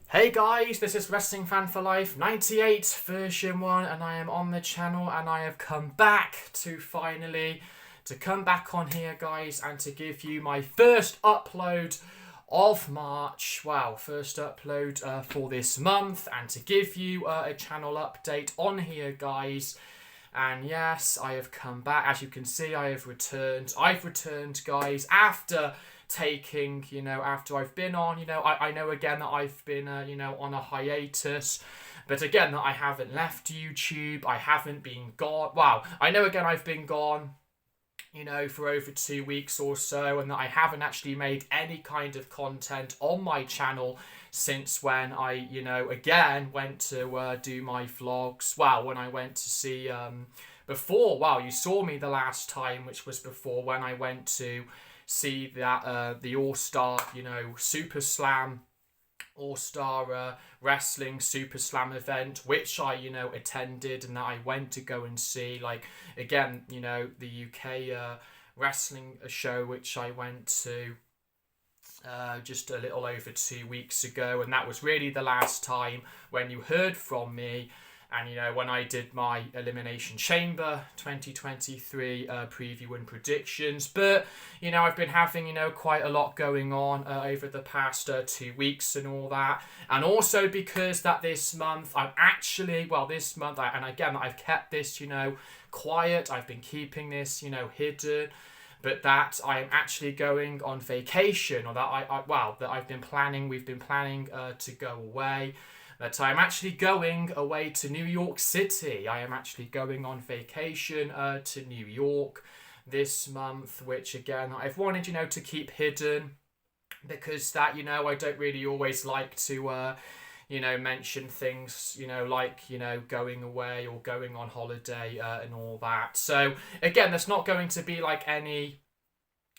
Hey guys, this is Wrestling Fan for Life 98 version 1 and I am on the channel and I have come back to come back on here guys and to give you my first upload of March. Wow, first upload for this month and to give you a channel update on here guys. And yes, I have come back. As you can see, I have returned. I've returned guys after taking, after I've been on, I know again that I've been, on a hiatus, but again that I haven't left YouTube, I haven't been gone, wow, I know again I've been gone, for over 2 weeks or so, and that I haven't actually made any kind of content on my channel since when I, again went to do my vlogs, when I went to see, before, you saw me the last time, which was before when I went to see that the All-Star, Super Slam, All-Star Wrestling Super Slam event, which I, attended and that I went to go and see, again, the UK wrestling show, which I went to just a little over 2 weeks ago, and that was really the last time when you heard from me. And, when I did my Elimination Chamber 2023 preview and predictions. But, I've been having, quite a lot going on over the past 2 weeks and all that. And also because that this month, I've kept this, quiet. I've been keeping this, hidden. But that I am actually going on vacation, or that we've been planning to go away. That I'm actually going away to New York City. I am actually going on vacation to New York this month, which again, I've wanted, to keep hidden because that, I don't really always like to, mention things, going away or going on holiday and all that. So again, there's not going to be any...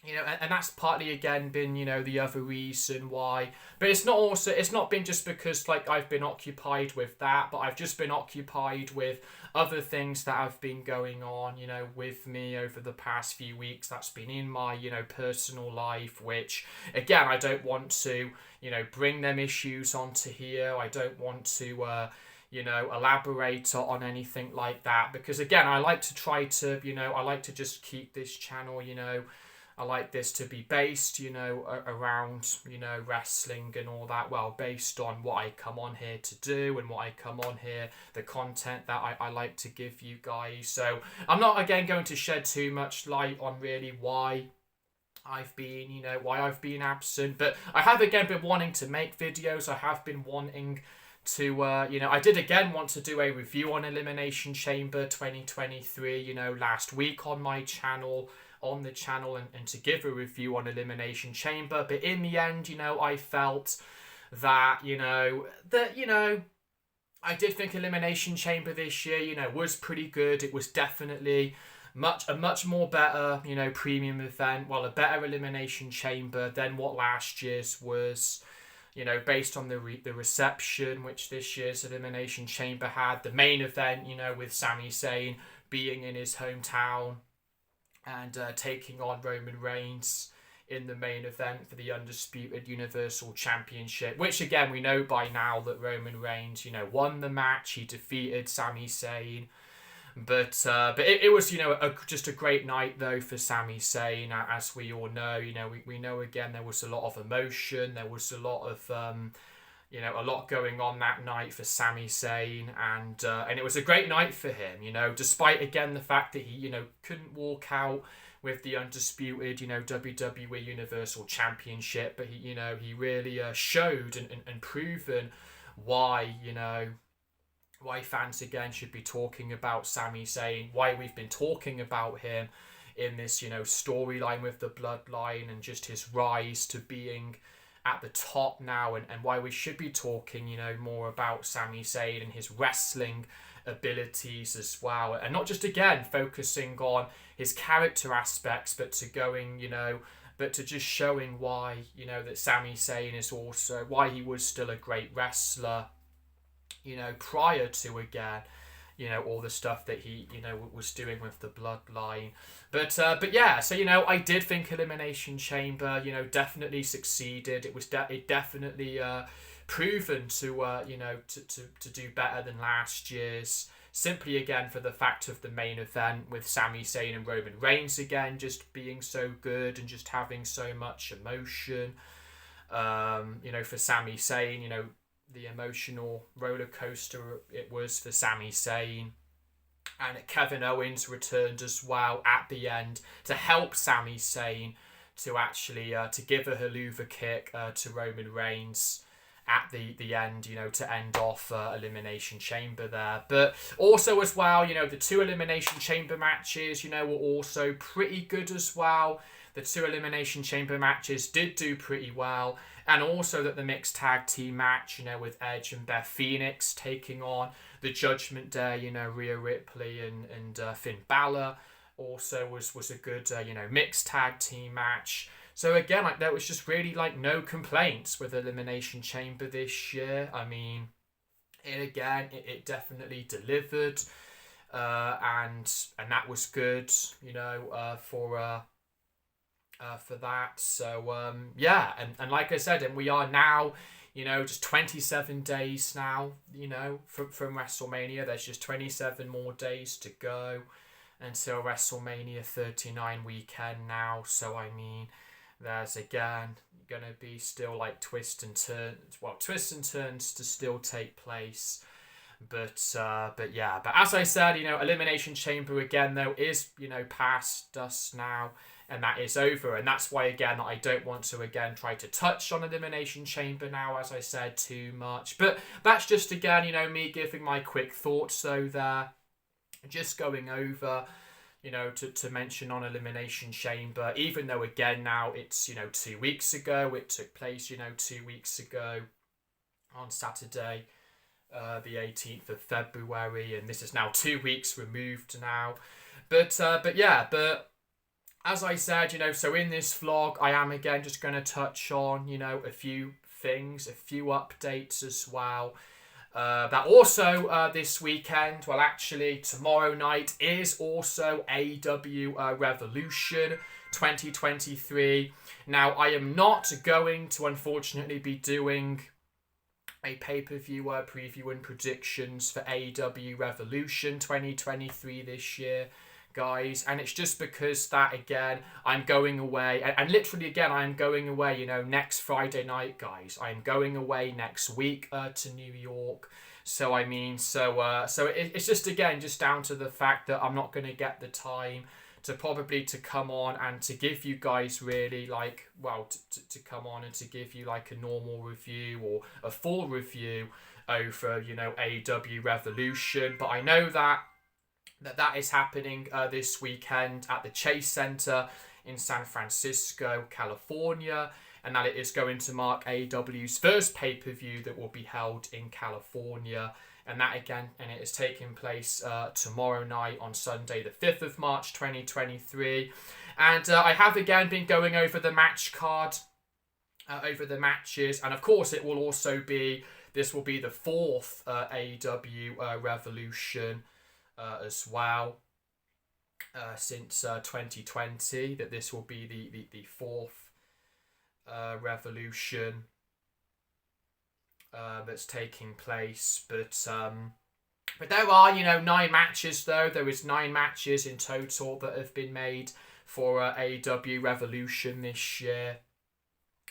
and that's partly again been, the other reason why. But it's not been just because I've been occupied with that, but I've just been occupied with other things that have been going on, with me over the past few weeks. That's been in my, personal life, which again, I don't want to, bring them issues onto here. I don't want to, elaborate on anything like that, because again, I like to try to, I like to just keep this channel, I like this to be based, around, wrestling and all that. Well, based on what I come on here to do and what I come on here, the content that I like to give you guys. So I'm not, again, going to shed too much light on really why I've been, absent. But I have, again, been wanting to make videos. I have been wanting to, I did, again, want to do a review on Elimination Chamber 2023, last week on my channel. On the channel and to give a review on Elimination Chamber, but in the end, I felt that, I did think Elimination Chamber this year, was pretty good. It was definitely a much more better, premium event, a better Elimination Chamber than what last year's was, based on the reception which this year's Elimination Chamber had. The main event, with Sami Zayn being in his hometown and taking on Roman Reigns in the main event for the Undisputed Universal Championship, which again, we know by now that Roman Reigns, won the match. He defeated Sami Zayn. But it was, just a great night, though, for Sami Zayn. As we all know, we know, again, there was a lot of emotion. There was a lot of... a lot going on that night for Sami Zayn, and it was a great night for him, despite, again, the fact that he, couldn't walk out with the undisputed, WWE Universal Championship, but he really showed and proven why, why fans, again, should be talking about Sami Zayn, why we've been talking about him in this, storyline with the Bloodline and just his rise to being at the top now, and why we should be talking, more about Sami Zayn and his wrestling abilities as well, and not just, again, focusing on his character aspects, but to going, but to just showing why, that Sami Zayn is also, why he was still a great wrestler, prior to, again, all the stuff that he, was doing with the Bloodline. But yeah, so, I did think Elimination Chamber, definitely succeeded. It definitely proven to to do better than last year's. Simply again for the fact of the main event with Sami Zayn and Roman Reigns again just being so good and just having so much emotion. For Sami Zayn, the emotional roller coaster it was for Sami Zayn. And Kevin Owens returned as well at the end to help Sami Zayn to actually to give a haluva kick to Roman Reigns at the end, to end off Elimination Chamber there. But also as well, the 2 Elimination Chamber matches, were also pretty good as well. The 2 Elimination Chamber matches did do pretty well. And also that the mixed tag team match, with Edge and Beth Phoenix taking on the Judgment Day, Rhea Ripley and Finn Balor also was a good, mixed tag team match. So again, there was just really no complaints with Elimination Chamber this year. I mean, it definitely delivered, and that was good, for that. So and like I said, and we are now, just 27 days now, from WrestleMania. There's just 27 more days to go until WrestleMania 39 weekend now. So I mean, there's again going to be still twists and turns to still take place. But as I said, Elimination Chamber again though is, past us now, and that is over. And that's why again I don't want to again try to touch on Elimination Chamber now, as I said, too much. But that's just again, me giving my quick thoughts though there. Just going over, to mention on Elimination Chamber, even though again now it's 2 weeks ago, it took place 2 weeks ago on Saturday, the 18th of February, and this is now 2 weeks removed now. But as I said, so in this vlog I am again just going to touch on a few things, a few updates as well. That also this weekend, well actually tomorrow night, is also AEW Revolution 2023. Now I am not going to unfortunately be doing a pay-per-view preview and predictions for AEW Revolution 2023 this year, guys, and it's just because that again I'm going away, and literally again I'm going away next Friday night, guys. I'm going away next week to New York. So I mean, it's just again just down to the fact that I'm not going to get the time to come on and to give you guys really to come on and to give you a normal review or a full review over AEW Revolution. But I know that is happening this weekend at the Chase Center in San Francisco, California, and that it is going to mark AEW's first pay-per-view that will be held in California. And that again, and it is taking place tomorrow night on Sunday, the 5th of March, 2023. And I have again been going over the match card, over the matches. And of course, this will be the 4th AEW Revolution as well, since 2020, that this will be the 4th Revolution that's taking place. But there are 9 matches though. There is 9 matches in total that have been made for AEW Revolution this year.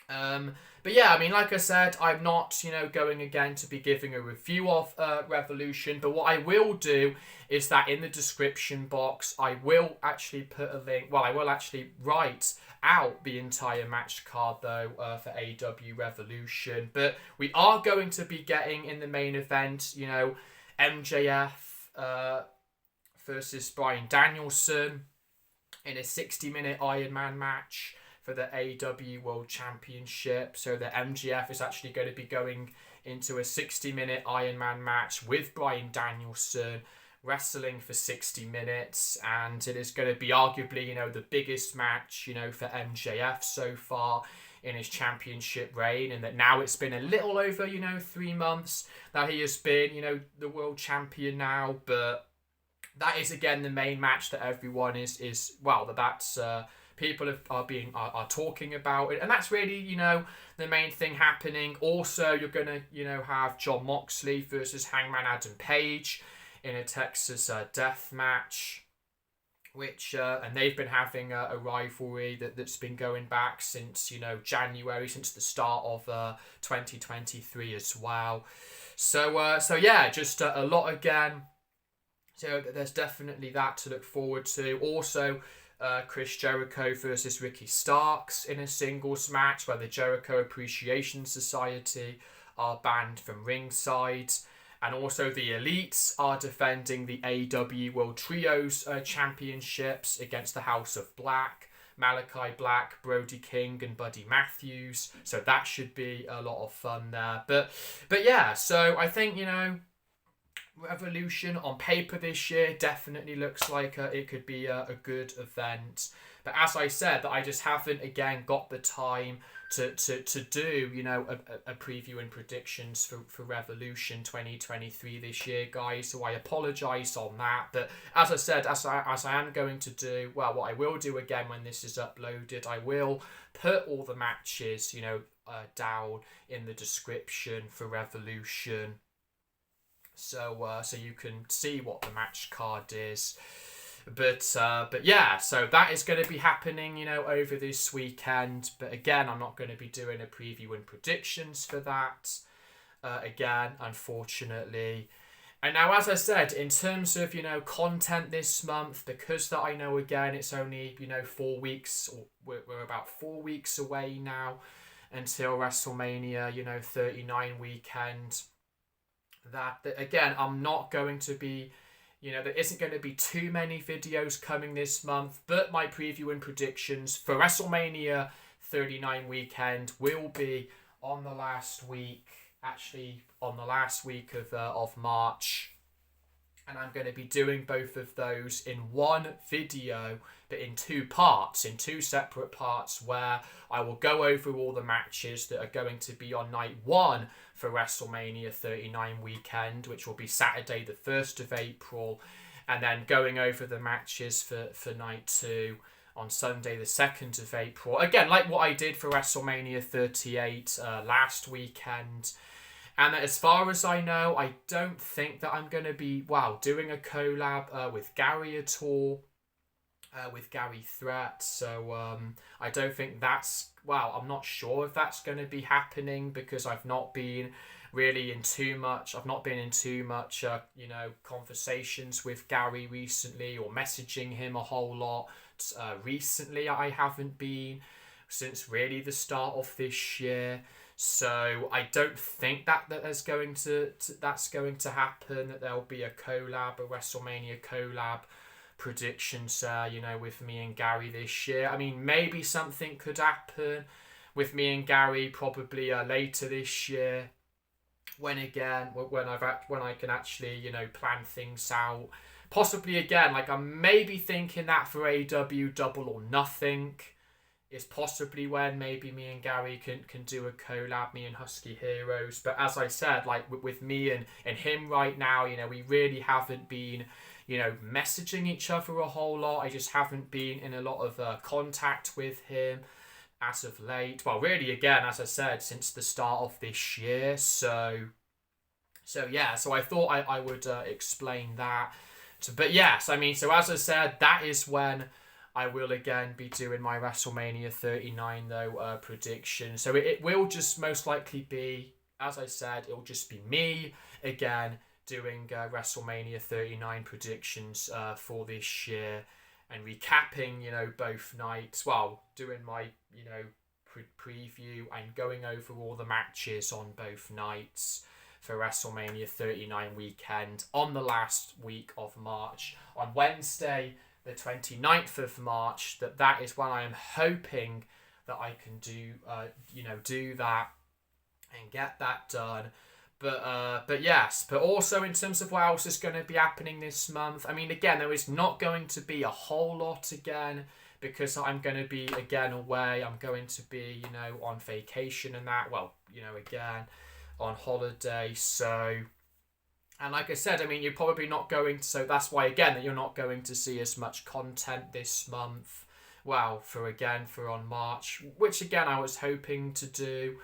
But yeah, I mean, like I said, I'm not, going again to be giving a review of Revolution. But what I will do is that in the description box, I will actually put a link. Well, I will actually write out the entire match card, though, for AEW Revolution. But we are going to be getting in the main event, MJF versus Bryan Danielson in a 60-minute Iron Man match for the AEW World Championship. So the MJF is actually going to be going into a 60-minute Iron Man match with Bryan Danielson, wrestling for 60 minutes. And it is going to be arguably, the biggest match, for MJF so far in his championship reign. And that now it's been a little over, 3 months that he has been, the world champion now. But that is, again, the main match that everyone that's People are talking about it, and that's really, you know, the main thing happening. Also, you're gonna, you know, have Jon Moxley versus Hangman Adam Page in a Texas death match, which and they've been having a rivalry that's been going back since, you know, January, since the start of 2023 as well. So yeah, just a lot again. So there's definitely that to look forward to. Also, Chris Jericho versus Ricky Starks in a singles match where the Jericho Appreciation Society are banned from ringside. And also the Elites are defending the AEW World Trios Championships against the House of Black, Malakai Black, Brody King and Buddy Matthews. So that should be a lot of fun there. But yeah, so I think, you know, Revolution on paper this year definitely looks like it could be a good event. But as I said, that I just haven't again got the time to do, you know, a preview and predictions for Revolution 2023 this year, guys. So I apologise on that. But as I said, as I am going to do, well, what I will do again when this is uploaded, I will put all the matches, you know, down in the description for Revolution. So you can see what the match card is. But yeah, so that is going to be happening, you know, over this weekend. But again, I'm not going to be doing a preview and predictions for that. Again, unfortunately. And now, as I said, in terms of, you know, content this month, because that I know, again, it's only, you know, 4 weeks, or we're about 4 weeks away now until WrestleMania, you know, 39 weekend. That again, I'm not going to be, you know, there isn't going to be too many videos coming this month, but my preview and predictions for WrestleMania 39 weekend will be on the last week, actually on the last week of March. And I'm going to be doing both of those in one video, but in two parts, in two separate parts, where I will go over all the matches that are going to be on night one for WrestleMania 39 weekend, which will be Saturday the 1st of April, and then going over the matches for night two on Sunday the 2nd of April. Again, like what I did for WrestleMania 38 last weekend. And as far as I know, I don't think that I'm going to be, doing a collab with Gary at all, with Gary Threat. So I don't think that's, I'm not sure if that's going to be happening, because I've not been really in too much, you know, conversations with Gary recently, or messaging him a whole lot. Recently, I haven't been since really the start of this year. So I don't think that there's that's going to happen, that there'll be a WrestleMania collab predictions, you know, with me and Gary this year. I mean, maybe something could happen with me and Gary probably later this year, when I can actually, you know, plan things out. Possibly again, like I'm maybe thinking that for AEW Double or Nothing is possibly when maybe me and Gary can do a collab, me and Husky Heroes. But as I said, like with me and him right now, you know, we really haven't been, you know, messaging each other a whole lot. I just haven't been in a lot of contact with him as of late. Well, really, again, as I said, since the start of this year. So yeah, so I thought I would explain that. But yes, I mean, so as I said, that is when I will again be doing my WrestleMania 39 though prediction. So it will just most likely be, as I said, it'll just be me again doing WrestleMania 39 predictions for this year, and recapping, you know, both nights. Well, doing my, you know, preview and going over all the matches on both nights for WrestleMania 39 weekend on the last week of March. On Wednesday, the 29th of March, that is when I am hoping that I can do that and get that done. But yes, but also in terms of what else is going to be happening this month, I mean, again, there is not going to be a whole lot again, because I'm going to be again away. I'm going to be, you know, on vacation and that, well, you know, again on holiday. So, and like I said, I mean, you're probably not going to, so that's why again that you're not going to see as much content this month, for on March, which again I was hoping to do.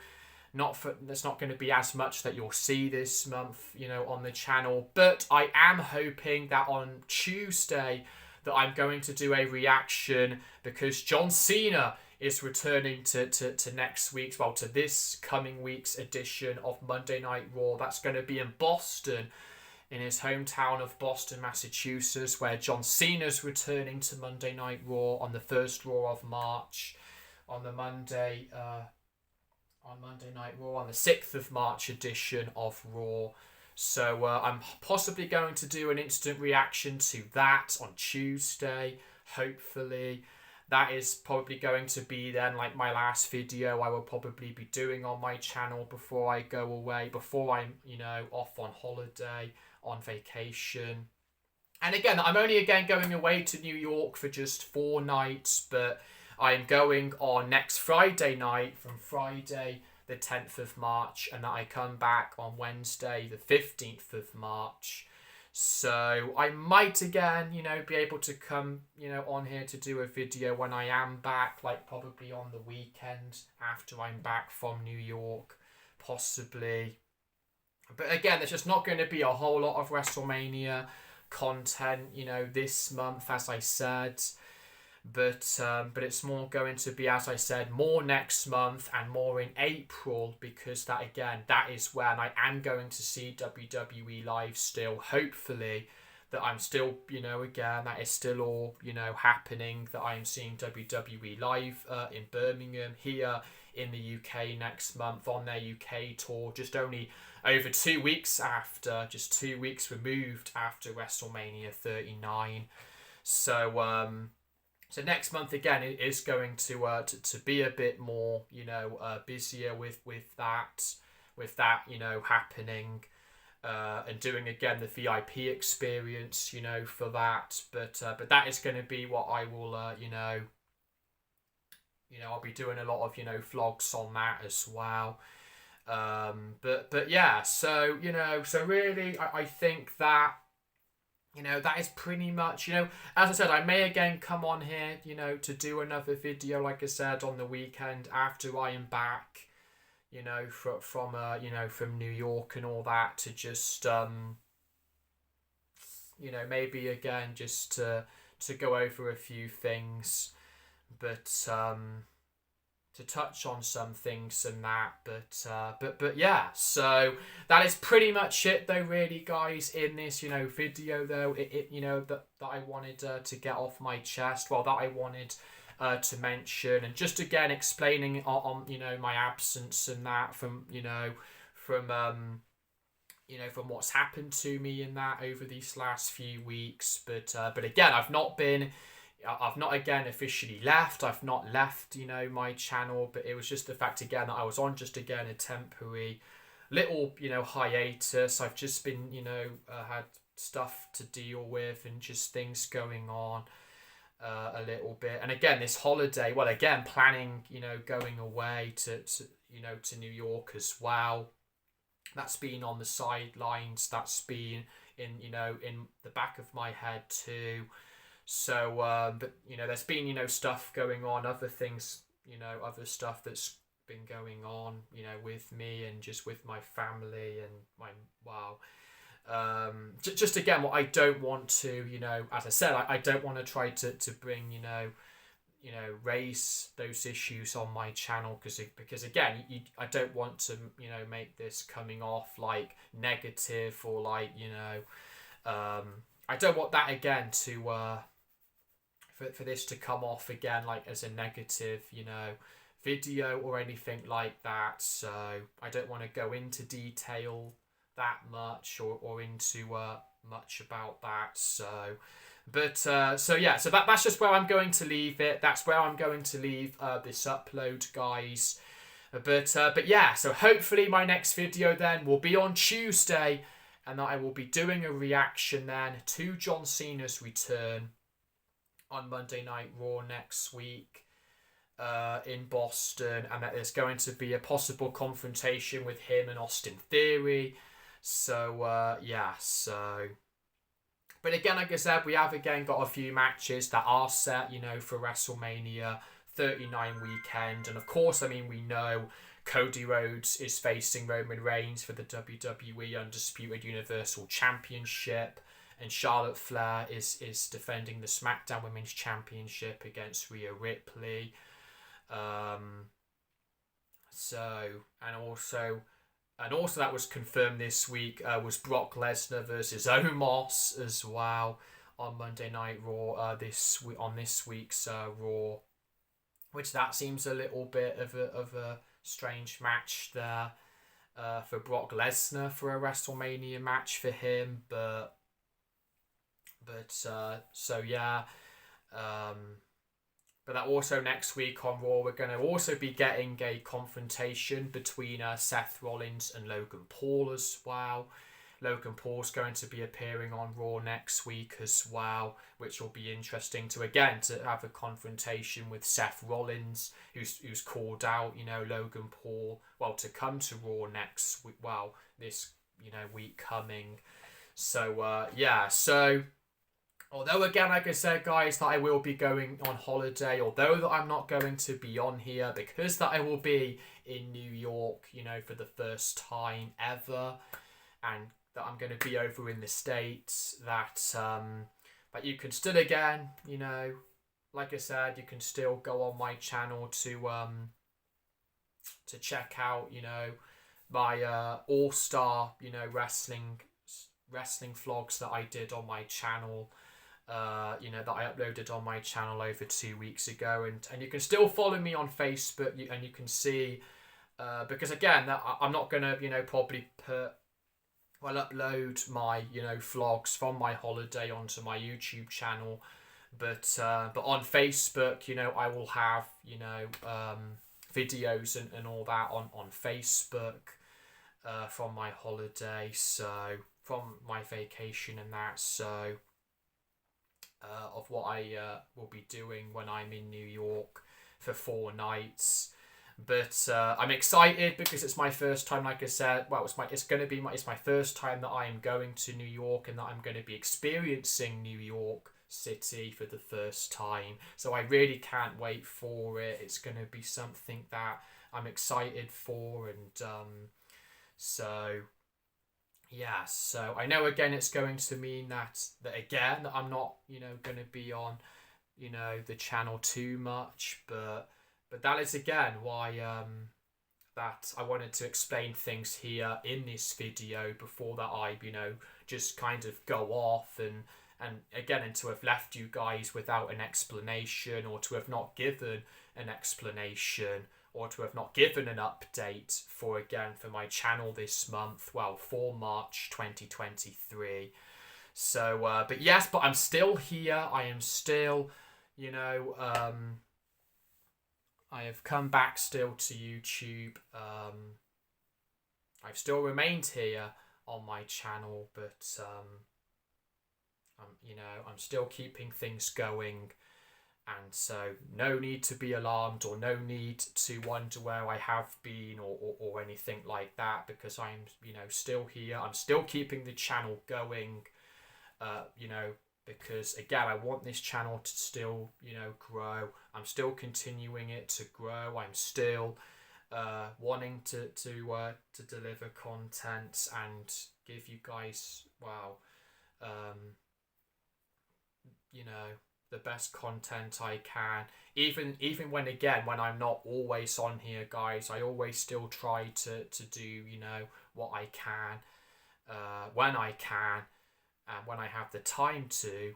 There's not going to be as much that you'll see this month, on the channel, but I am hoping that on Tuesday that I'm going to do a reaction, because John Cena is returning to next week's, to this coming week's edition of Monday Night Raw. That's going to be in Boston, in his hometown of Boston, Massachusetts, where John Cena's returning to Monday Night Raw on the first Raw of March, on Monday Night Raw, on the 6th of March edition of Raw. So I'm possibly going to do an instant reaction to that on Tuesday, hopefully. That is probably going to be then like my last video I will probably be doing on my channel before I go away, before I'm, off on holiday, on vacation. And again, I'm only again going away to New York for just 4 nights, but I'm going on next Friday night, from Friday the 10th of March, and that I come back on Wednesday the 15th of March. So I might again, be able to come, on here to do a video when I am back, like probably on the weekend after I'm back from New York, possibly. But again, there's just not going to be a whole lot of WrestleMania content, this month, as I said. But it's more going to be, as I said, more next month and more in April, because that is when I am going to see WWE live still, hopefully, that I'm still, again, that is still all, happening, that I'm seeing WWE live in Birmingham, here in the UK next month on their UK tour, just only over 2 weeks after, just 2 weeks removed after WrestleMania 39. So next month again it is going to be a bit more, busier with that happening, and doing again the VIP experience, for that. But that is going to be what I will, I'll be doing a lot of vlogs on that as well. But yeah, so so really I think that. That is pretty much, as I said, I may again come on here, to do another video, like I said, on the weekend after I am back, from New York and all that, to just, maybe again, just to go over a few things, but, to touch on some things and that, but yeah, so that is pretty much it though, really, guys, in this video though, that I wanted to get off my chest, that I wanted to mention, and just again explaining on my absence and that from from what's happened to me in that over these last few weeks, but again, I've not again officially left. I've not left, my channel, but it was just the fact again that I was on just again a temporary little, hiatus. I've just been, had stuff to deal with and just things going on a little bit. And again, this holiday, again, planning, going away to New York as well. That's been on the sidelines. That's been in the back of my head too. So, but, there's been, stuff going on, other things, other stuff that's been going on, with me and just with my family and just again, what I don't want to, as I said, I don't want to try to bring, raise those issues on my channel, because again, I don't want to, make this coming off like negative or like, I don't want that again to, for this to come off again like as a negative video or anything like that. So I don't want to go into detail that much or into much about that. So yeah, so that's just where I'm going to leave it. That's where I'm going to leave this upload, guys. But yeah, so hopefully my next video then will be on Tuesday, and that I will be doing a reaction then to John Cena's return on Monday Night Raw next week in Boston, and that there's going to be a possible confrontation with him and Austin Theory. So yeah, so But again, like I said, we have again got a few matches that are set, for WrestleMania 39 weekend. And of course, I mean, we know Cody Rhodes is facing Roman Reigns for the WWE Undisputed Universal Championship. And Charlotte Flair is defending the SmackDown Women's Championship against Rhea Ripley. And also that was confirmed this week, was Brock Lesnar versus Omos as well on Monday Night Raw on this week's Raw, which that seems a little bit of a strange match there for Brock Lesnar for a WrestleMania match for him, but that also next week on Raw, we're going to also be getting a confrontation between Seth Rollins and Logan Paul as well. Logan Paul's going to be appearing on Raw next week as well, which will be interesting to have a confrontation with Seth Rollins, who's called out, Logan Paul, to come to Raw next week, this, week coming. So, although, again, like I said, guys, that I will be going on holiday, although that I'm not going to be on here, because that I will be in New York, for the first time ever, and that I'm going to be over in the States, that you can still, again, like I said, you can still go on my channel to check out, my all-star, wrestling vlogs that I did on my channel. That I uploaded on my channel over 2 weeks ago, and you can still follow me on Facebook, and you can see, because again, that I'm not gonna probably upload my vlogs from my holiday onto my YouTube channel, but on Facebook, I will have videos and all that on Facebook from my holiday, so from my vacation and that, so of what I will be doing when I'm in New York for 4 nights. But I'm excited because it's my first time, like I said. It's my first time that I am going to New York, and that I'm going to be experiencing New York City for the first time. So I really can't wait for it. It's going to be something that I'm excited for, and so I know again it's going to mean that again I'm not going to be on the channel too much, but that is again why that I wanted to explain things here in this video before that I just kind of go off and to have left you guys without an explanation, or to have not given an explanation, or to have not given an update for my channel this month, for March 2023. So, but I'm still here. I am still, I have come back still to YouTube. I've still remained here on my channel, but, I'm still keeping things going. And so no need to be alarmed, or no need to wonder where I have been, or anything like that, because I'm, still here. I'm still keeping the channel going, because again, I want this channel to still, grow. I'm still continuing it to grow. I'm still wanting to deliver content and give you guys, the best content I can, even when I'm not always on here, guys. I always still try to do what I can when I can, and when I have the time to,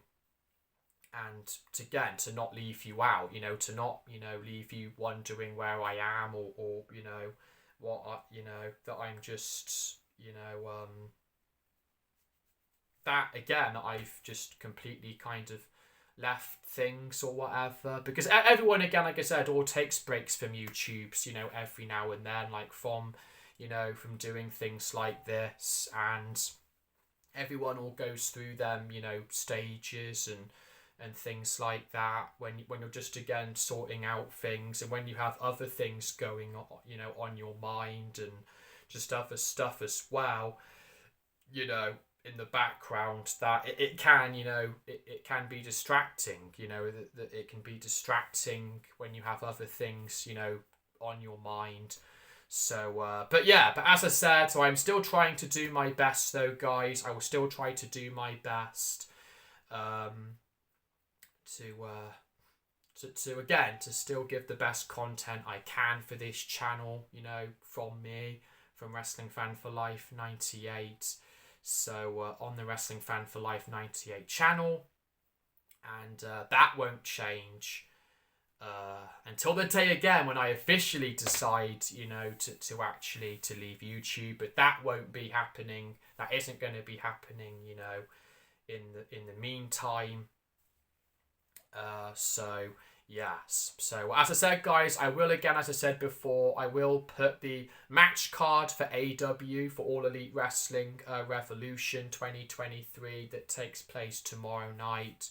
and to not leave you out, to not leave you wondering where I am, or what that I'm just that again I've just completely kind of left things or whatever, because everyone, again, like I said, all takes breaks from YouTube's every now and then, like from doing things like this, and everyone all goes through them stages and things like that, when you're just again sorting out things, and when you have other things going on your mind, and just other stuff as well, in the background that it can, you know, it can be distracting, you know, that it can be distracting when you have other things, you know, on your mind. So, but yeah, but as I said, so I'm still trying to do my best though, guys. I will still try to do my best to again, to still give the best content I can for this channel, you know, from me, from Wrestling Fan for Life 98. So, on the Wrestling Fan for Life 98 channel, and that won't change until the day again when I officially decide, you know, to actually to leave YouTube. But that won't be happening. That isn't going to be happening, you know, in the meantime. So yes. So as I said, guys, I will again, as I said before, I will put the match card for AEW for All Elite Wrestling Revolution 2023 that takes place tomorrow night.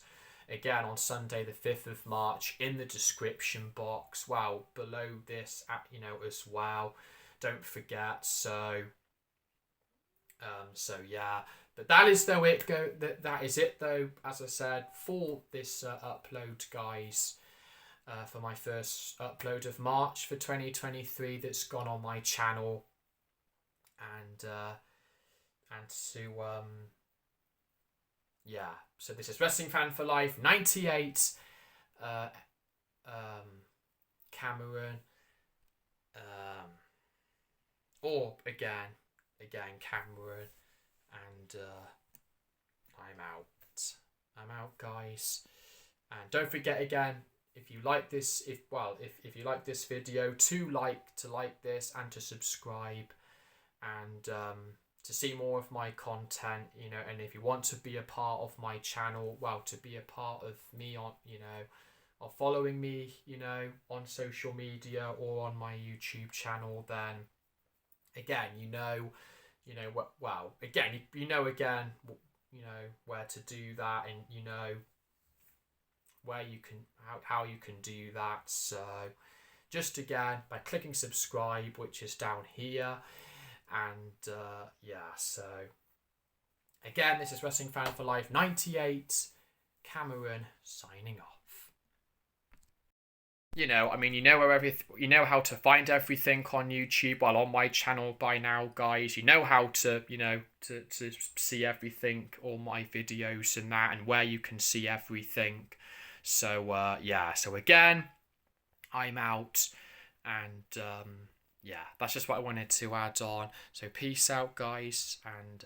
Again, on Sunday, the 5th of March, in the description box. Well, below this, you know, as well. Don't forget. So yeah. But that is though it go. That is it though. As I said, for this upload, guys, for my first upload of March for 2023, that's gone on my channel, and to yeah. So this is Wrestling Fan for Life 98. Cameron. Or again, Cameron. And I'm out, guys. And don't forget again, if you like this, if you like this video, to like this and to subscribe, and to see more of my content, you know. And if you want to be a part of my channel, well, to be a part of me on, you know, or following me, you know, on social media or on my YouTube channel, then again, you know what, well, again, you know where to do that, and you know where you can, how you can do that. So just again, by clicking subscribe, which is down here, and yeah. So again, this is Wrestling Fan for Life 98, Cameron signing off. You know, I mean, you know you know how to find everything on YouTube. Well, on my channel by now, guys, you know how to, you know, to see everything, all my videos and that, and where you can see everything. So yeah. So again, I'm out, and yeah, that's just what I wanted to add on. So peace out, guys, and